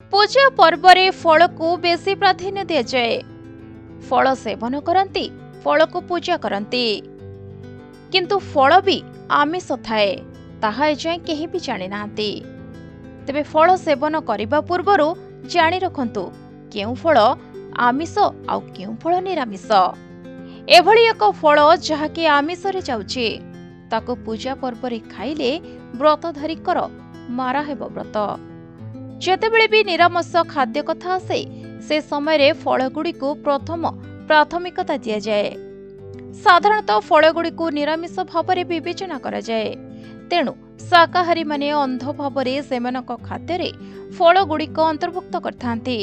पूजा पर्वरे फल को बेसी प्राधान्य दिया जाए। फल सेवन करती, फल को पूजा करती, किंतु फल भी आमिष थाए ताहा एजाएं केही भी जानि नाहांती। तेबे फल सेवन करिबा पूर्वरु जानि रखंतु केउ फल आमिष आउ केउ फल निरामिष। एभली एक फल जहाकि आमिष रे जाउछि ताको पूजा पर्वरे खाइले व्रतधारीकर मारा हेब व्रत। जेतेबेले भी निरामिष खाद्य कथा आसे से समय फलगुड़ी को प्रथम प्राथमिकता दिया जाए। साधारणतः फलगुड़ी को निरामिष भाव में विवेचना करा जाए। तेणु शाकाहारी माने अंध भाव सेमानक खाद्य फलगुड़िक अंतर्भुक्त करथांती।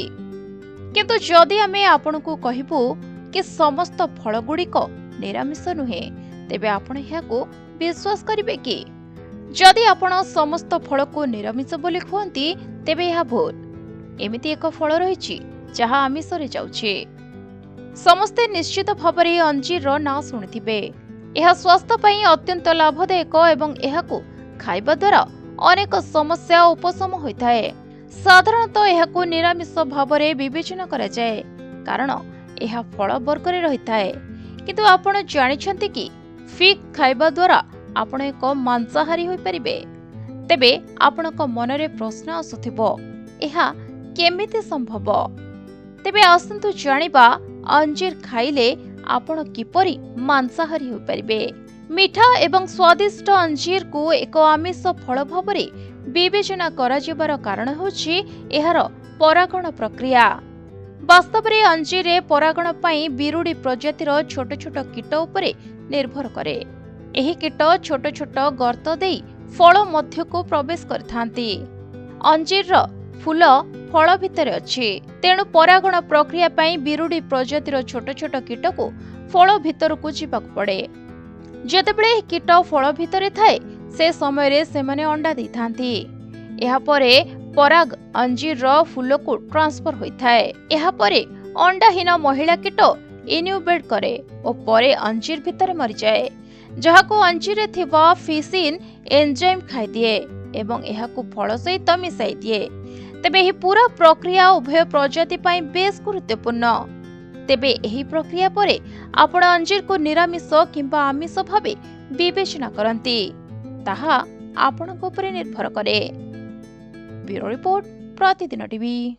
किंतु जदि आमे आपनकु कहिबु कि समस्त फलगुड़िक निरामिष नुहे तेबे आपण एहाकु विश्वास करिवे कि? जदि आपण समस्त फल को निरामिष बोली कहती तेबे यह भूल। एमिति एक फल रही जहाँ आमिष रे जाउछि। समस्ते निश्चित भाव में अंजीर ना शुणिथिबे। यह स्वास्थ्य पई अत्यंत लाभदायक एवं एहाकु खाइबा द्वारा अनेक समस्या उपशम होइथाए। साधारणतः एहाकु निरामिष भाव में विवेचना करा जाए कारण यह फल वर्ग रे रहिथाए। किंतु आपण जानिछन्ति कि फिग खाइबा द्वारा आपण एक मांसाहारी होई परिबे? तेबे आपणक मनरे प्रश्न आसुथिबो एहा केमिति संभव? तेबे आसंतु जानिबा अंजीर खाइले आपण किपरि मांसाहारी होई परिबे। मीठा एवं स्वादिष्ट अंजीर को एक आमिष फल भाव में विवेचना करा जिबार कारण होछि एहार परागण प्रक्रिया। वास्तव में अंजीर परागण पई बिरुडी प्रजातिर छोट छोट कीट उपरे निर्भर करे। एही कीट छोट छोट गर्त देई फल मध्य को प्रवेश करथांती। अंजीर फूल फल भितर अछि, तेणु परागण प्रक्रिया पई बिरुडी प्रजातिर छोट छोट कीट को फल भितर को जीवाक पड़े। जेतेबेले कीट फल भितर थाए से समय रे सेमाने अंडा दैथांती। एहा परे पराग अंजीर फूल को ट्रांसफर होइथाए। एहा परे अंडाहीन महिला कीट इन्यूबेट करे और परे अंजीर भितर मरि जाए, जहाको अंजीर थिबा फिसिन एंजाइम खाई दिए एवं एहाकु फल सहित मिसाई दिए। तेबे एही पूरा प्रक्रिया उभय प्रजाति पई बेस गुरुत्वपूर्ण। तेबे एही प्रक्रिया परे आपण अंजीर को निरामिष किंबा आमिष भावे विवेचना करंती ताहा आपणक उपरे निर्भर करे। ब्यूरो रिपोर्ट, प्रतिदिन टीवी।